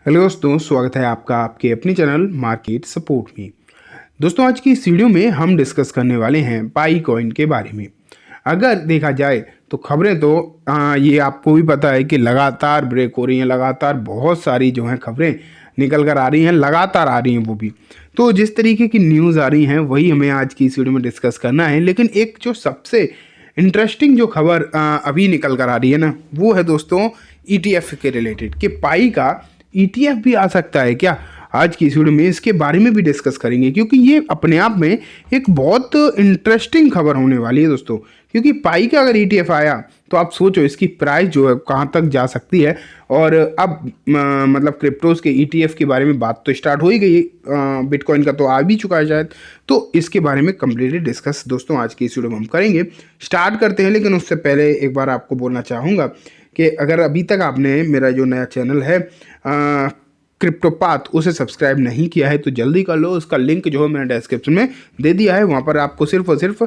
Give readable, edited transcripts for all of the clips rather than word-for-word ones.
Hello दोस्तों, स्वागत है आपका आपके अपने चैनल मार्केट सपोर्ट में। दोस्तों, आज की इस वीडियो में हम डिस्कस करने वाले हैं पाई कॉइन के बारे में। अगर देखा जाए तो खबरें तो ये आपको भी पता है कि लगातार ब्रेक हो रही हैं, लगातार बहुत सारी जो हैं खबरें निकल कर आ रही हैं, लगातार आ रही हैं वो भी। तो जिस तरीके की न्यूज़ आ रही हैं वही हमें आज की इस वीडियो में डिस्कस करना है। लेकिन एक जो सबसे इंटरेस्टिंग जो खबर अभी निकल कर आ रही है ना, वो है दोस्तों ETF के रिलेटेड कि पाई का ETF भी आ सकता है क्या। आज की इस वीडियो में इसके बारे में भी डिस्कस करेंगे, क्योंकि ये अपने आप में एक बहुत इंटरेस्टिंग खबर होने वाली है दोस्तों। क्योंकि पाई का अगर ETF आया तो आप सोचो इसकी प्राइस जो है कहाँ तक जा सकती है। और अब मतलब क्रिप्टोज के ETF के बारे में बात तो स्टार्ट हो ही गई, बिटकॉइन का तो आ भी चुका है शायद। तो इसके बारे में कम्प्लीटली डिस्कस दोस्तों आज की इस वीडियो में हम करेंगे। स्टार्ट करते हैं, लेकिन उससे पहले एक बार आपको बोलना चाहूँगा कि अगर अभी तक आपने मेरा जो नया चैनल है क्रिप्टोपाथ उसे सब्सक्राइब नहीं किया है तो जल्दी कर लो। उसका लिंक जो है मैंने डिस्क्रिप्शन में दे दिया है। वहाँ पर आपको सिर्फ और सिर्फ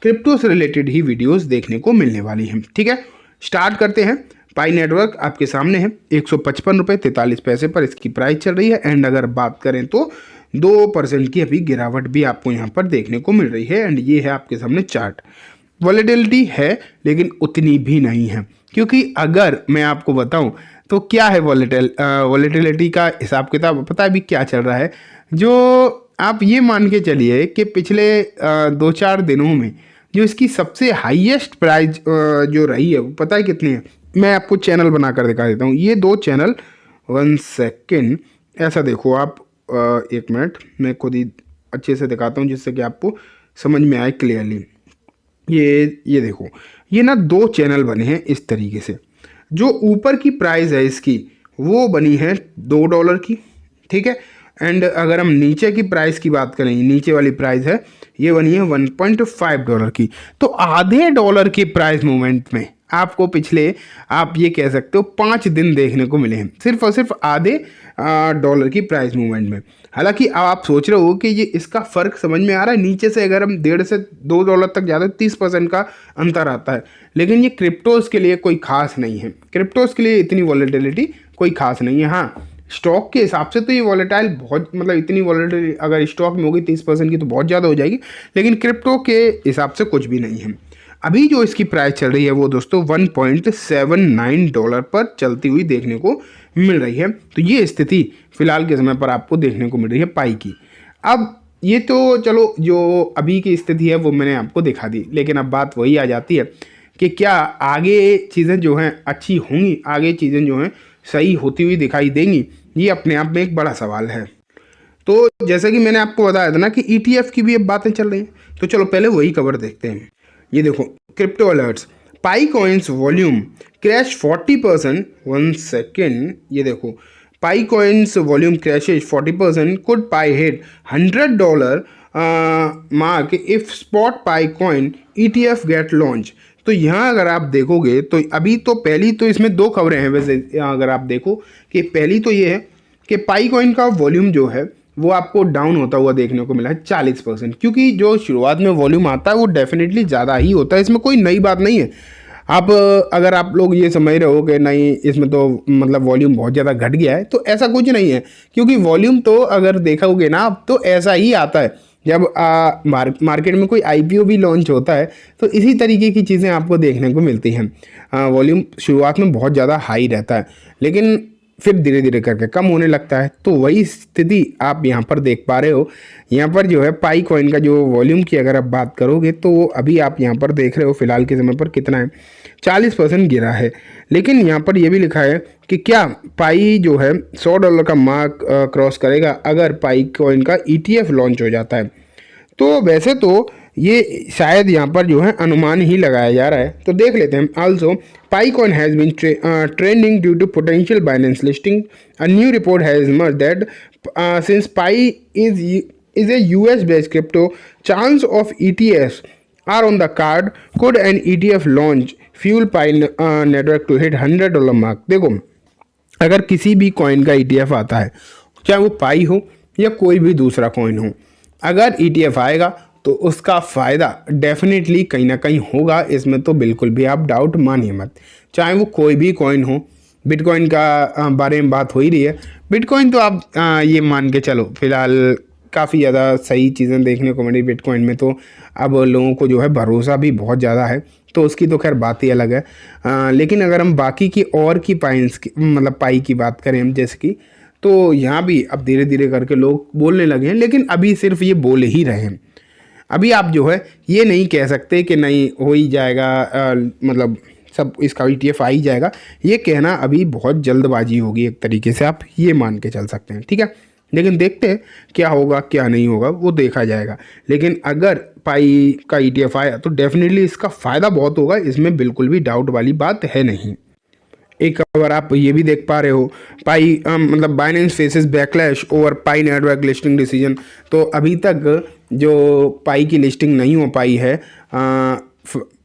क्रिप्टो से रिलेटेड ही वीडियोस देखने को मिलने वाली हैं। ठीक है, स्टार्ट करते हैं। पाई नेटवर्क आपके सामने है, 155 रुपये 43 पैसे पर इसकी प्राइस चल रही है। एंड अगर बात करें तो 2% की अभी गिरावट भी आपको यहाँ पर देखने को मिल रही है। एंड ये है आपके सामने चार्ट। वॉलेटिलिटी है लेकिन उतनी भी नहीं है, क्योंकि अगर मैं आपको बताऊं तो क्या है वॉलेटिलिटी का हिसाब किताब पता है अभी क्या चल रहा है। जो आप ये मान के चलिए कि पिछले 2-4 दिनों में जो इसकी सबसे हाईएस्ट प्राइस जो रही है वो पता है कितनी है। मैं आपको चैनल बना कर दिखा देता हूँ। ये 2 चैनल 1 सेकेंड ऐसा देखो आप, 1 मिनट मैं खुद ही अच्छे से दिखाता हूँ जिससे कि आपको समझ में आए क्लियरली। ये देखो, ये ना 2 चैनल बने हैं इस तरीके से। जो ऊपर की प्राइस है इसकी वो बनी है $2 की, ठीक है। एंड अगर हम नीचे की प्राइस की बात करें, नीचे वाली प्राइस है ये बनी है $1.5 की। तो आधे डॉलर की प्राइस मूवमेंट में आपको पिछले आप ये कह सकते हो 5 दिन देखने को मिले हैं, सिर्फ और सिर्फ आधे डॉलर की प्राइस मूवमेंट में। हालांकि अब आप सोच रहे हो कि ये इसका फ़र्क समझ में आ रहा है, नीचे से अगर हम 1.5 से $2 तक जाते हैं 30% का अंतर आता है। लेकिन ये क्रिप्टोज़ के लिए कोई खास नहीं है, क्रिप्टोज़ के लिए इतनी वॉलेटिलिटी कोई खास नहीं है। हाँ, स्टॉक के हिसाब से तो ये वॉलेटाइल बहुत, मतलब इतनी वॉलेटिलिटी अगर स्टॉक में होगी 30% की तो बहुत ज़्यादा हो जाएगी, लेकिन क्रिप्टो के हिसाब से कुछ भी नहीं है। अभी जो इसकी प्राइस चल रही है वो दोस्तों $1.79 पर चलती हुई देखने को मिल रही है। तो ये स्थिति फिलहाल के समय पर आपको देखने को मिल रही है पाई की। अब ये तो चलो जो अभी की स्थिति है वो मैंने आपको दिखा दी, लेकिन अब बात वही आ जाती है कि क्या आगे चीज़ें जो हैं अच्छी होंगी, आगे चीज़ें जो हैं सही होती हुई दिखाई देंगी, ये अपने आप में एक बड़ा सवाल है। तो जैसा कि मैंने आपको बताया था ना कि ETF की भी अब बातें चल रही हैं, तो चलो पहले वही खबर देखते हैं। ये देखो, crypto alerts, Pi coins volume crash 40%। 1 second, ये देखो, Pi coins volume crashes 40%, could Pi hit $100 mark if spot Pi coin ETF get launch. तो यहाँ अगर आप देखोगे तो अभी तो पहली तो इसमें 2 खबरें हैं वैसे। अगर आप देखो कि पहली तो ये है कि पाई कॉइन का वॉल्यूम जो है वो आपको डाउन होता हुआ देखने को मिला है 40%, क्योंकि जो शुरुआत में वॉल्यूम आता है वो डेफिनेटली ज़्यादा ही होता है, इसमें कोई नई बात नहीं है। आप अगर आप लोग ये समझ रहे हो कि नहीं इसमें तो मतलब वॉल्यूम बहुत ज़्यादा घट गया है, तो ऐसा कुछ नहीं है। क्योंकि वॉल्यूम तो अगर देखोगे ना आप तो ऐसा ही आता है जब मार्केट में कोई IPO भी लॉन्च होता है, तो इसी तरीके की चीज़ें आपको देखने को मिलती हैं। वॉल्यूम शुरुआत में बहुत ज़्यादा हाई रहता है, लेकिन फिर धीरे धीरे करके कम होने लगता है। तो वही स्थिति आप यहाँ पर देख पा रहे हो। यहाँ पर जो है पाई कॉइन का जो वॉल्यूम की अगर आप बात करोगे तो अभी आप यहाँ पर देख रहे हो फिलहाल के समय पर कितना है, 40% गिरा है। लेकिन यहाँ पर यह भी लिखा है कि क्या पाई जो है $100 का मार्क क्रॉस करेगा अगर पाई कॉइन का ETF लॉन्च हो जाता है। तो वैसे तो ये शायद यहाँ पर जो है अनुमान ही लगाया जा रहा है, तो देख लेते हैं। Also Pi coin has been trending due to potential Binance listing. A new report has emerged that since Pi is a US based crypto, chance of ETFs are on the card. Could an ETF launch fuel Pi network to hit $100 mark? देखो, अगर किसी भी coin का ETF आता है, चाहे वो पाई हो या कोई भी दूसरा कॉइन हो, अगर ETF आएगा तो उसका फ़ायदा डेफिनेटली कहीं ना कहीं होगा, इसमें तो बिल्कुल भी आप डाउट मानिए मत। चाहे वो कोई भी कॉइन हो, बिटकॉइन का बारे में बात हो ही रही है। बिटकॉइन तो आप ये मान के चलो फिलहाल काफ़ी ज़्यादा सही चीज़ें देखने को मिली बिटकॉइन में, तो अब लोगों को जो है भरोसा भी बहुत ज़्यादा है, तो उसकी तो खैर बात ही अलग है। लेकिन अगर हम बाकी की और की पाइंस की मतलब पाई की बात करें हम जैसे कि, तो यहाँ भी अब धीरे धीरे करके लोग बोलने लगे हैं, लेकिन अभी सिर्फ ये बोल ही रहे हैं। अभी आप जो है ये नहीं कह सकते कि नहीं हो ही जाएगा, मतलब सब इसका ETF आ ही जाएगा, ये कहना अभी बहुत जल्दबाजी होगी, एक तरीके से आप ये मान के चल सकते हैं, ठीक है। लेकिन देखते हैं क्या होगा क्या नहीं होगा, वो देखा जाएगा। लेकिन अगर पाई का ETF आया तो डेफिनेटली इसका फ़ायदा बहुत होगा, इसमें बिल्कुल भी डाउट वाली बात है नहीं। एक खबर आप ये भी देख पा रहे हो, पाई मतलब बाइनेंस फेसेस बैकलैश ओवर पाई नेटवर्क लिस्टिंग डिसीजन। तो अभी तक जो पाई की लिस्टिंग नहीं हो पाई है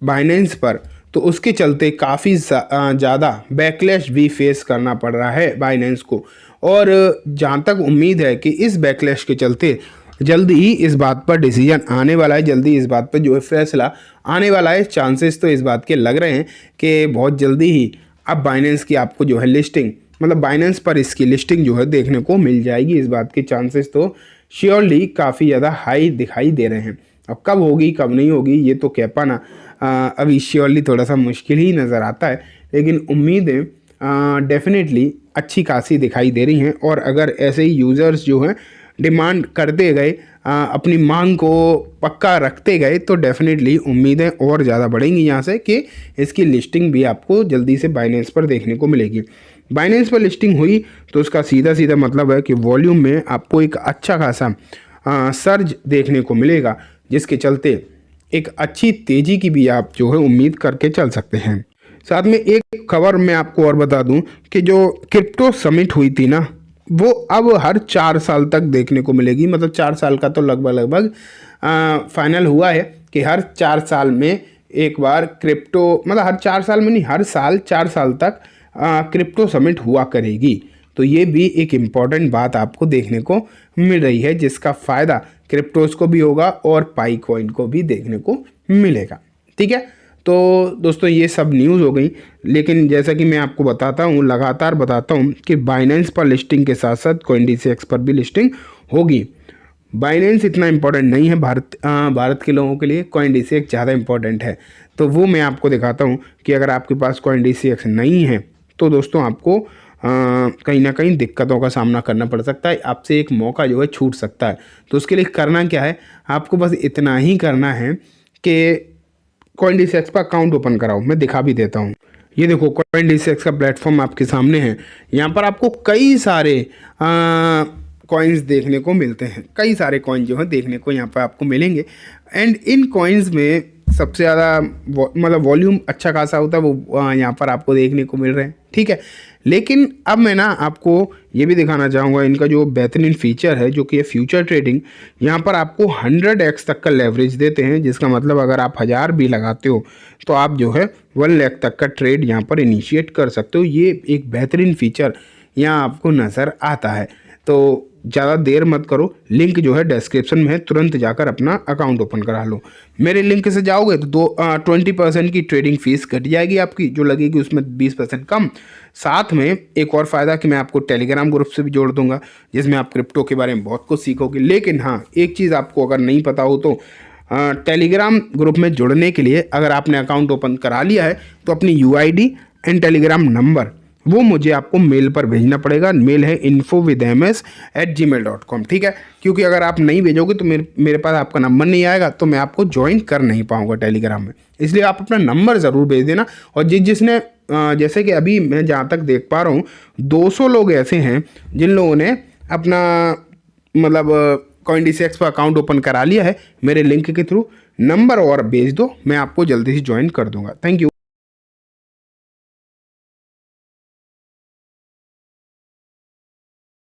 बाइनेंस पर, तो उसके चलते काफ़ी ज़्यादा बैकलैश भी फेस करना पड़ रहा है बाइनेंस को। और जहाँ तक उम्मीद है कि इस बैकलैश के चलते जल्दी ही इस बात पर डिसीजन आने वाला है, जल्दी इस बात पर जो है फैसला आने वाला है। चांसेस तो इस बात के लग रहे हैं कि बहुत जल्दी ही अब बाइनेंस की आपको जो है लिस्टिंग, मतलब बाइनेंस पर इसकी लिस्टिंग जो है देखने को मिल जाएगी। इस बात के चांसेस तो श्योरली काफ़ी ज़्यादा हाई दिखाई दे रहे हैं। अब कब होगी कब नहीं होगी ये तो कह पाना अभी श्योरली थोड़ा सा मुश्किल ही नज़र आता है, लेकिन उम्मीदें डेफिनेटली अच्छी खासी दिखाई दे रही हैं। और अगर ऐसे ही यूज़र्स जो हैं डिमांड करते गए, अपनी मांग को पक्का रखते गए, तो डेफिनेटली उम्मीदें और ज़्यादा बढ़ेंगी यहाँ से कि इसकी लिस्टिंग भी आपको जल्दी से बाइनेंस पर देखने को मिलेगी। बाइनेंस पर लिस्टिंग हुई तो उसका सीधा सीधा मतलब है कि वॉल्यूम में आपको एक अच्छा खासा सर्ज देखने को मिलेगा, जिसके चलते एक अच्छी तेज़ी की भी आप जो है उम्मीद करके चल सकते हैं। साथ में एक खबर मैं आपको और बता दूं कि जो क्रिप्टो समिट हुई थी ना, वो अब हर 4 साल तक देखने को मिलेगी। मतलब 4 साल का तो लगभग फाइनल हुआ है कि हर 4 साल में एक बार क्रिप्टो, मतलब हर 4 साल में नहीं, हर साल 4 साल तक क्रिप्टो समिट हुआ करेगी। तो ये भी एक इम्पॉर्टेंट बात आपको देखने को मिल रही है, जिसका फ़ायदा क्रिप्टोज को भी होगा और पाई कॉइन को भी देखने को मिलेगा, ठीक है। तो दोस्तों ये सब न्यूज़ हो गई, लेकिन जैसा कि मैं आपको बताता हूँ, लगातार बताता हूँ कि बाइनेंस पर लिस्टिंग के साथ साथ CoinDCX पर भी लिस्टिंग होगी। बाइनेंस इतना इम्पोर्टेंट नहीं है भारत के लोगों के लिए, CoinDCX ज़्यादा इम्पोर्टेंट है। तो वो मैं आपको दिखाता हूँ कि अगर आपके पास CoinDCX नहीं है तो दोस्तों आपको कहीं ना कहीं दिक्कतों का सामना करना पड़ सकता है, आपसे एक मौका जो है छूट सकता है। तो उसके लिए करना क्या है, आपको बस इतना ही करना है कि CoinDCX पर अकाउंट ओपन कराओ। मैं दिखा भी देता हूँ, ये देखो CoinDCX का प्लेटफॉर्म आपके सामने है। यहाँ पर आपको कई सारे कॉइन्स देखने को मिलते हैं, कई सारे कॉइन जो है देखने को यहाँ पर आपको मिलेंगे। एंड इन कॉइन्स में सबसे ज़्यादा मतलब वॉल्यूम अच्छा खासा होता है, वो यहाँ पर आपको देखने को मिल रहे हैं, ठीक है। लेकिन अब मैं ना आपको ये भी दिखाना चाहूँगा इनका जो बेहतरीन फीचर है, जो कि ये फ्यूचर ट्रेडिंग। यहाँ पर आपको 100x तक का लेवरेज देते हैं, जिसका मतलब अगर आप 1000 भी लगाते हो तो आप जो है 1 लाख तक का ट्रेड यहाँ पर इनिशिएट कर सकते हो। ये एक बेहतरीन फीचर यहाँ आपको नज़र आता है। तो ज़्यादा देर मत करो, लिंक जो है डिस्क्रिप्शन में है, तुरंत जाकर अपना अकाउंट ओपन करा लो। मेरे लिंक से जाओगे तो 20% की ट्रेडिंग फीस कट जाएगी आपकी, जो लगेगी उसमें 20% कम। साथ में एक और फ़ायदा कि मैं आपको टेलीग्राम ग्रुप से भी जोड़ दूंगा, जिसमें आप क्रिप्टो के बारे में बहुत कुछ सीखोगे। लेकिन हाँ, एक चीज़ आपको अगर नहीं पता हो तो टेलीग्राम ग्रुप में जुड़ने के लिए अगर आपने अकाउंट ओपन करा लिया है तो अपनी UID एंड टेलीग्राम नंबर वो मुझे आपको मेल पर भेजना पड़ेगा। मेल है info@gmail.com, ठीक है। क्योंकि अगर आप नहीं भेजोगे तो मेरे पास आपका नंबर नहीं आएगा, तो मैं आपको ज्वाइन कर नहीं पाऊंगा टेलीग्राम में। इसलिए आप अपना नंबर ज़रूर भेज देना। और जिसने जैसे कि अभी मैं जहाँ तक देख पा रहा हूँ 200 लोग ऐसे हैं जिन लोगों ने अपना मतलब CoinDCX पर अकाउंट ओपन करा लिया है। मेरे लिंक के थ्रू नंबर और भेज दो, मैं आपको जल्दी से ज्वाइन कर दूंगा। Thank you.